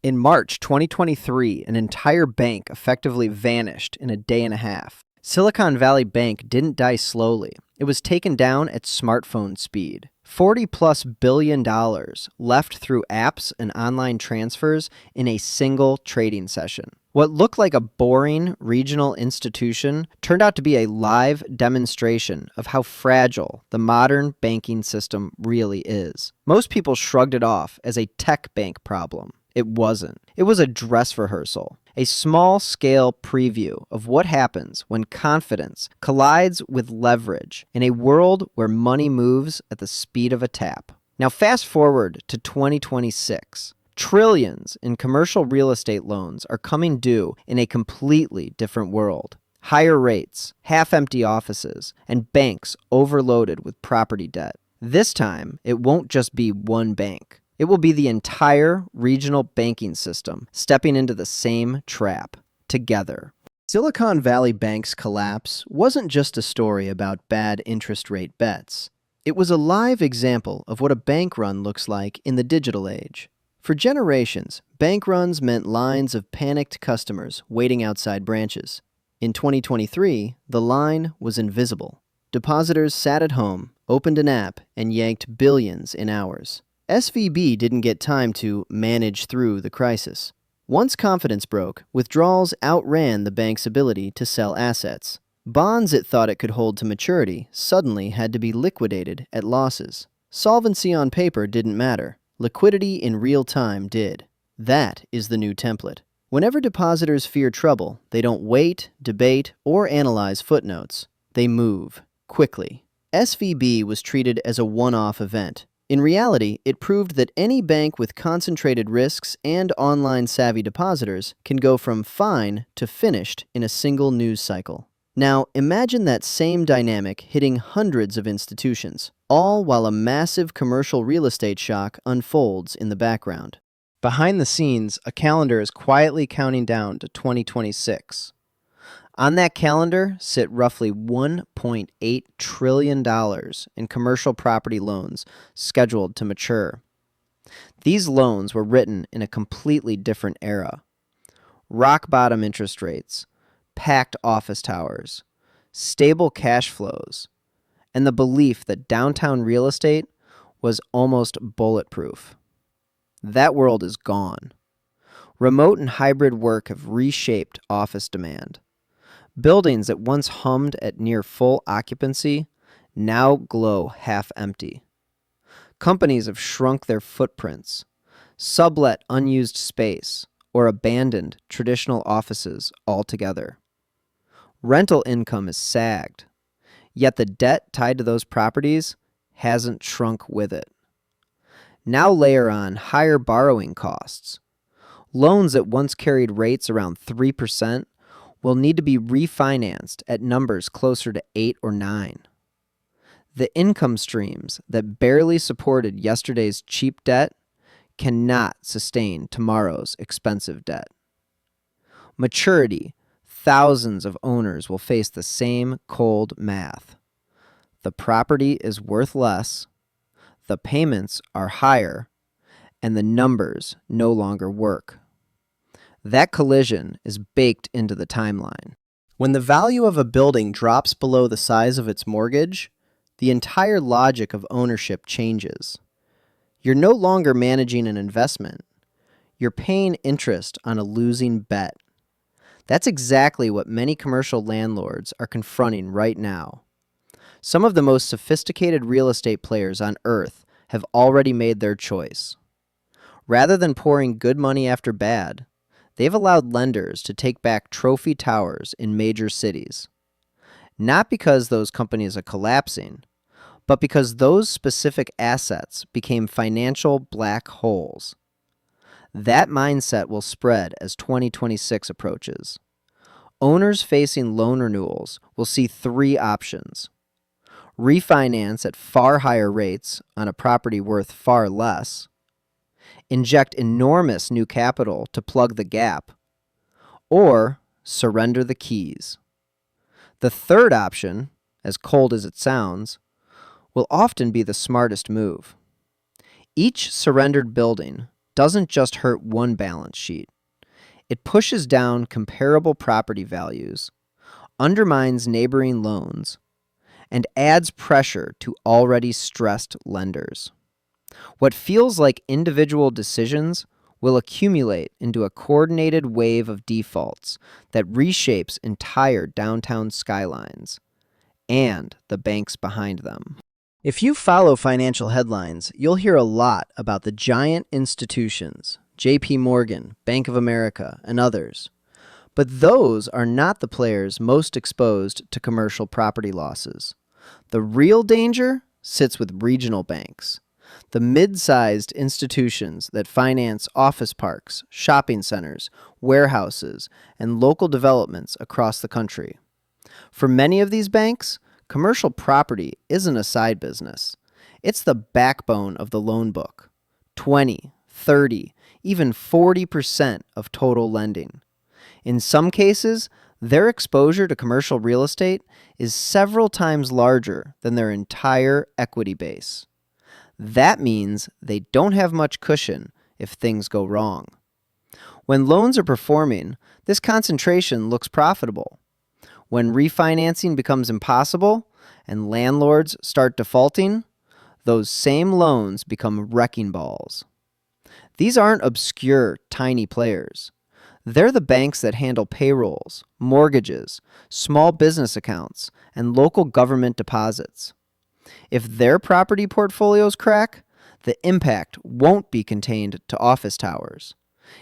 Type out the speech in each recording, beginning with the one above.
In March 2023, an entire bank effectively vanished in a day and a half. Silicon Valley Bank didn't die slowly. It was taken down at smartphone speed. $40+ billion left through apps and online transfers in a single trading session. What looked like a boring regional institution turned out to be a live demonstration of how fragile the modern banking system really is. Most people shrugged it off as a tech bank problem. It wasn't. It was a dress rehearsal, a small-scale preview of what happens when confidence collides with leverage in a world where money moves at the speed of a tap. Now fast forward to 2026. Trillions in commercial real estate loans are coming due in a completely different world. Higher rates, half-empty offices, and banks overloaded with property debt. This time, it won't just be one bank. It will be the entire regional banking system stepping into the same trap, together. Silicon Valley Bank's collapse wasn't just a story about bad interest rate bets. It was a live example of what a bank run looks like in the digital age. For generations, bank runs meant lines of panicked customers waiting outside branches. In 2023, the line was invisible. Depositors sat at home, opened an app, and yanked billions in hours. SVB didn't get time to manage through the crisis. Once confidence broke, withdrawals outran the bank's ability to sell assets. Bonds it thought it could hold to maturity suddenly had to be liquidated at losses. Solvency on paper didn't matter. Liquidity in real time did. That is the new template. Whenever depositors fear trouble, they don't wait, debate, or analyze footnotes. They move, quickly. SVB was treated as a one-off event. In reality, it proved that any bank with concentrated risks and online-savvy depositors can go from fine to finished in a single news cycle. Now, imagine that same dynamic hitting hundreds of institutions, all while a massive commercial real estate shock unfolds in the background. Behind the scenes, a calendar is quietly counting down to 2026. On that calendar sit roughly $1.8 trillion in commercial property loans scheduled to mature. These loans were written in a completely different era. Rock-bottom interest rates, packed office towers, stable cash flows, and the belief that downtown real estate was almost bulletproof. That world is gone. Remote and hybrid work have reshaped office demand. Buildings that once hummed at near full occupancy now glow half empty. Companies have shrunk their footprints, sublet unused space, or abandoned traditional offices altogether. Rental income is sagged, yet the debt tied to those properties hasn't shrunk with it. Now layer on higher borrowing costs. Loans that once carried rates around 3% will need to be refinanced at numbers closer to 8 or 9. The income streams that barely supported yesterday's cheap debt cannot sustain tomorrow's expensive debt. Maturity, thousands of owners will face the same cold math. The property is worth less, the payments are higher, and the numbers no longer work. That collision is baked into the timeline. When the value of a building drops below the size of its mortgage, the entire logic of ownership changes. You're no longer managing an investment. You're paying interest on a losing bet. That's exactly what many commercial landlords are confronting right now. Some of the most sophisticated real estate players on earth have already made their choice. Rather than pouring good money after bad, they've allowed lenders to take back trophy towers in major cities. Not because those companies are collapsing, but because those specific assets became financial black holes. That mindset will spread as 2026 approaches. Owners facing loan renewals will see 3 options. Refinance at far higher rates on a property worth far less, inject enormous new capital to plug the gap, or surrender the keys. The third option, as cold as it sounds, will often be the smartest move. Each surrendered building doesn't just hurt one balance sheet. It pushes down comparable property values, undermines neighboring loans, and adds pressure to already stressed lenders. What feels like individual decisions will accumulate into a coordinated wave of defaults that reshapes entire downtown skylines and the banks behind them. If you follow financial headlines, you'll hear a lot about the giant institutions, JP Morgan, Bank of America, and others. But those are not the players most exposed to commercial property losses. The real danger sits with regional banks, the mid-sized institutions that finance office parks, shopping centers, warehouses, and local developments across the country. For many of these banks, commercial property isn't a side business. It's the backbone of the loan book. 20, 30, even 40% of total lending. In some cases, their exposure to commercial real estate is several times larger than their entire equity base. That means they don't have much cushion if things go wrong. When loans are performing, this concentration looks profitable. When refinancing becomes impossible and landlords start defaulting, those same loans become wrecking balls. These aren't obscure, tiny players. They're the banks that handle payrolls, mortgages, small business accounts, and local government deposits. If their property portfolios crack, the impact won't be contained to office towers.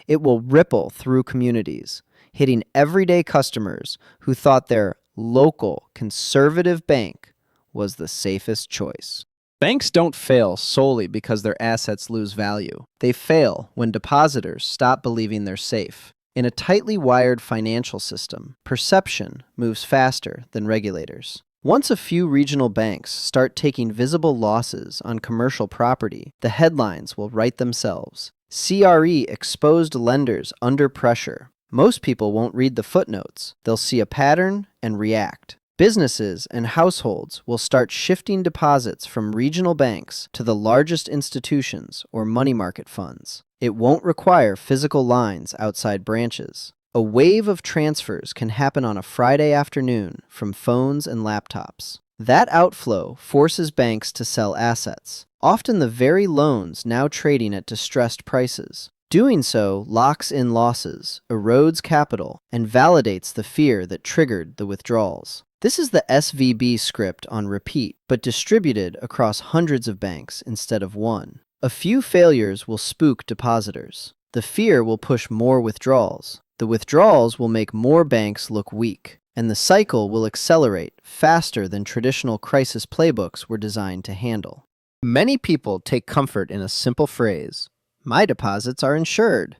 It will ripple through communities, hitting everyday customers who thought their local conservative bank was the safest choice. Banks don't fail solely because their assets lose value. They fail when depositors stop believing they're safe. In a tightly wired financial system, perception moves faster than regulators. Once a few regional banks start taking visible losses on commercial property, the headlines will write themselves. CRE exposed lenders under pressure. Most people won't read the footnotes. They'll see a pattern and react. Businesses and households will start shifting deposits from regional banks to the largest institutions or money market funds. It won't require physical lines outside branches. A wave of transfers can happen on a Friday afternoon from phones and laptops. That outflow forces banks to sell assets, often the very loans now trading at distressed prices. Doing so locks in losses, erodes capital, and validates the fear that triggered the withdrawals. This is the SVB script on repeat, but distributed across hundreds of banks instead of one. A few failures will spook depositors. The fear will push more withdrawals. The withdrawals will make more banks look weak, and the cycle will accelerate faster than traditional crisis playbooks were designed to handle. Many people take comfort in a simple phrase: "My deposits are insured."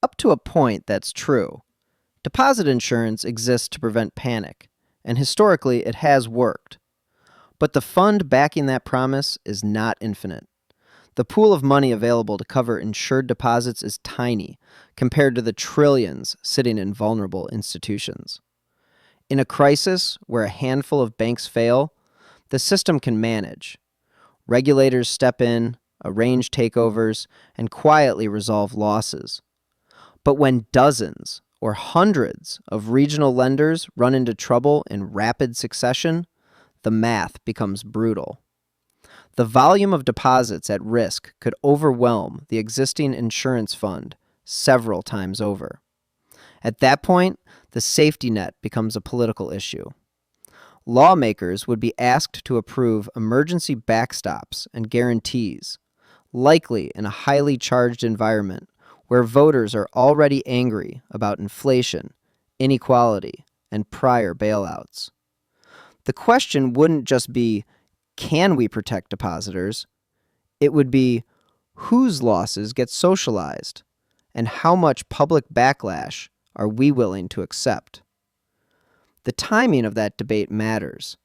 Up to a point, that's true. Deposit insurance exists to prevent panic, and historically it has worked. But the fund backing that promise is not infinite. The pool of money available to cover insured deposits is tiny compared to the trillions sitting in vulnerable institutions. In a crisis where a handful of banks fail, the system can manage. Regulators step in, arrange takeovers, and quietly resolve losses. But when dozens or hundreds of regional lenders run into trouble in rapid succession, the math becomes brutal. The volume of deposits at risk could overwhelm the existing insurance fund several times over. At that point, the safety net becomes a political issue. Lawmakers would be asked to approve emergency backstops and guarantees, likely in a highly charged environment where voters are already angry about inflation, inequality, and prior bailouts. The question wouldn't just be, can we protect depositors? It would be, whose losses get socialized, and how much public backlash are we willing to accept? The timing of that debate matters,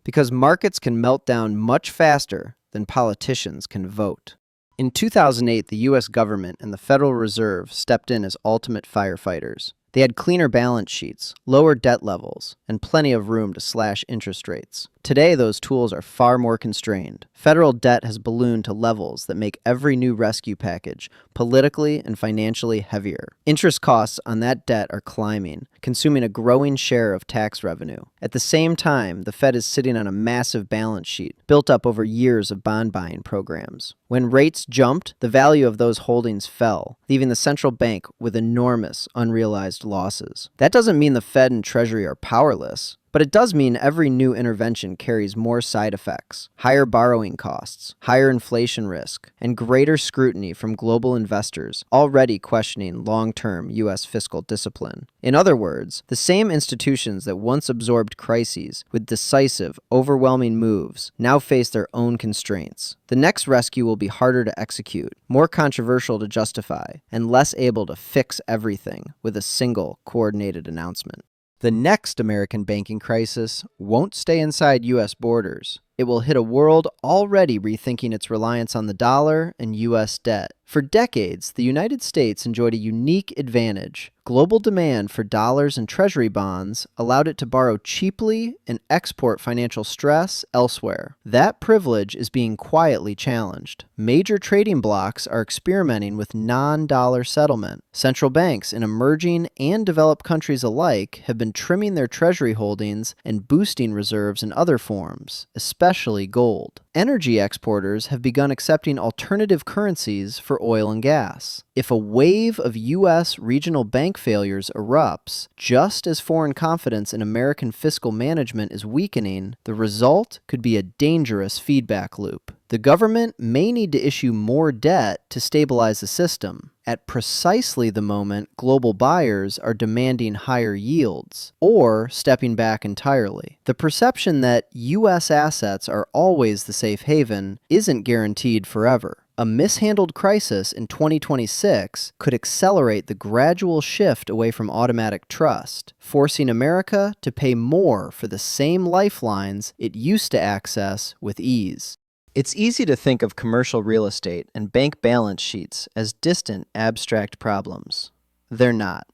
because markets can melt down much faster than politicians can vote. In 2008, the U.S. government and the Federal Reserve stepped in as ultimate firefighters. They had cleaner balance sheets, lower debt levels, and plenty of room to slash interest rates. Today, those tools are far more constrained. Federal debt has ballooned to levels that make every new rescue package politically and financially heavier. Interest costs on that debt are climbing, consuming a growing share of tax revenue. At the same time, the Fed is sitting on a massive balance sheet built up over years of bond buying programs. When rates jumped, the value of those holdings fell, leaving the central bank with enormous unrealized losses. That doesn't mean the Fed and Treasury are powerless. But it does mean every new intervention carries more side effects, higher borrowing costs, higher inflation risk, and greater scrutiny from global investors already questioning long-term U.S. fiscal discipline. In other words, the same institutions that once absorbed crises with decisive, overwhelming moves now face their own constraints. The next rescue will be harder to execute, more controversial to justify, and less able to fix everything with a single coordinated announcement. The next American banking crisis won't stay inside U.S. borders. It will hit a world already rethinking its reliance on the dollar and U.S. debt. For decades, the United States enjoyed a unique advantage. Global demand for dollars and treasury bonds allowed it to borrow cheaply and export financial stress elsewhere. That privilege is being quietly challenged. Major trading blocs are experimenting with non-dollar settlement. Central banks in emerging and developed countries alike have been trimming their treasury holdings and boosting reserves in other forms, especially gold. Energy exporters have begun accepting alternative currencies for oil and gas. If a wave of U.S. regional bank failures erupts, just as foreign confidence in American fiscal management is weakening, the result could be a dangerous feedback loop. The government may need to issue more debt to stabilize the system, at precisely the moment global buyers are demanding higher yields, or stepping back entirely. The perception that U.S. assets are always the safe haven isn't guaranteed forever. A mishandled crisis in 2026 could accelerate the gradual shift away from automatic trust, forcing America to pay more for the same lifelines it used to access with ease. It's easy to think of commercial real estate and bank balance sheets as distant, abstract problems. They're not.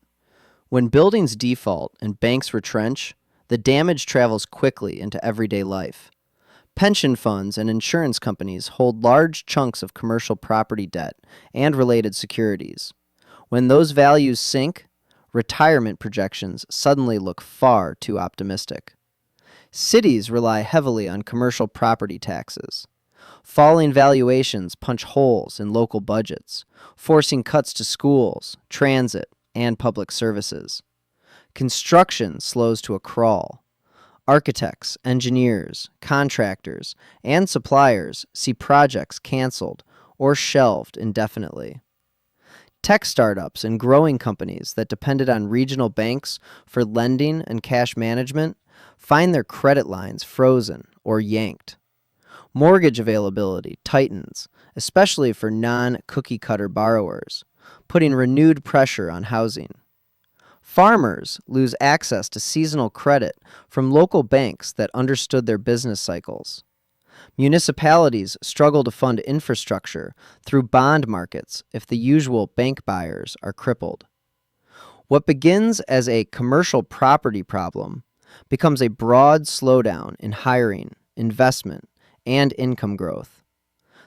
When buildings default and banks retrench, the damage travels quickly into everyday life. Pension funds and insurance companies hold large chunks of commercial property debt and related securities. When those values sink, retirement projections suddenly look far too optimistic. Cities rely heavily on commercial property taxes. Falling valuations punch holes in local budgets, forcing cuts to schools, transit, and public services. Construction slows to a crawl. Architects, engineers, contractors, and suppliers see projects canceled or shelved indefinitely. Tech startups and growing companies that depended on regional banks for lending and cash management find their credit lines frozen or yanked. Mortgage availability tightens, especially for non-cookie-cutter borrowers, putting renewed pressure on housing. Farmers lose access to seasonal credit from local banks that understood their business cycles. Municipalities struggle to fund infrastructure through bond markets if the usual bank buyers are crippled. What begins as a commercial property problem becomes a broad slowdown in hiring, investment, and income growth.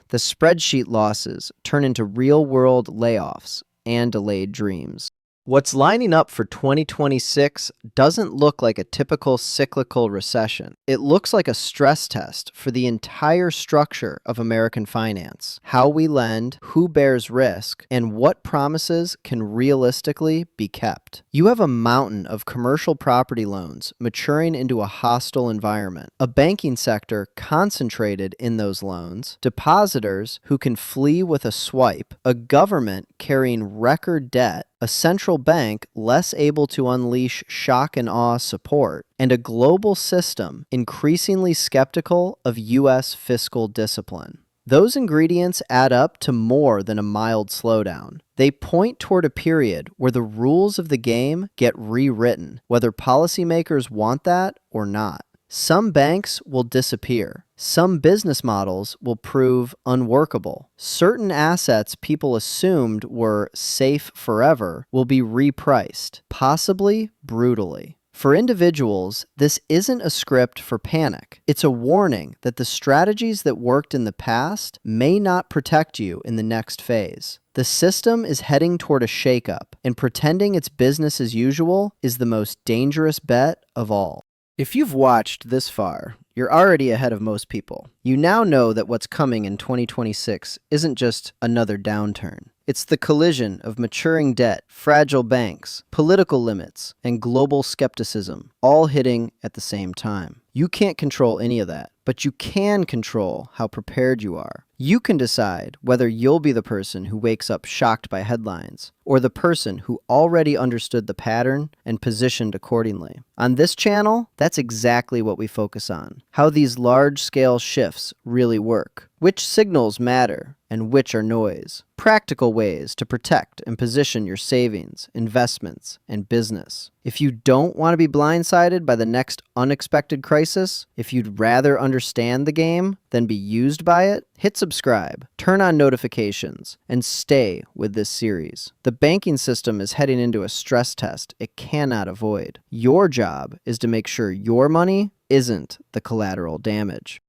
The spreadsheet losses turn into real-world layoffs and delayed dreams. What's lining up for 2026 doesn't look like a typical cyclical recession. It looks like a stress test for the entire structure of American finance, how we lend, who bears risk, and what promises can realistically be kept. You have a mountain of commercial property loans maturing into a hostile environment, a banking sector concentrated in those loans, depositors who can flee with a swipe, a government carrying record debt, a central bank less able to unleash shock and awe support, and a global system increasingly skeptical of U.S. fiscal discipline. Those ingredients add up to more than a mild slowdown. They point toward a period where the rules of the game get rewritten, whether policymakers want that or not. Some banks will disappear. Some business models will prove unworkable. Certain assets people assumed were safe forever will be repriced, possibly brutally. For individuals, this isn't a script for panic. It's a warning that the strategies that worked in the past may not protect you in the next phase. The system is heading toward a shakeup, and pretending it's business as usual is the most dangerous bet of all. If you've watched this far, you're already ahead of most people. You now know that what's coming in 2026 isn't just another downturn. It's the collision of maturing debt, fragile banks, political limits, and global skepticism, all hitting at the same time. You can't control any of that, but you can control how prepared you are. You can decide whether you'll be the person who wakes up shocked by headlines, or the person who already understood the pattern and positioned accordingly. On this channel, that's exactly what we focus on: how these large-scale shifts really work, which signals matter and which are noise, practical ways to protect and position your savings, investments, and business. If you don't want to be blindsided by the next unexpected crisis, if you'd rather understand the game than be used by it, hit subscribe, turn on notifications, and stay with this series. The banking system is heading into a stress test it cannot avoid. Your job is to make sure your money isn't the collateral damage.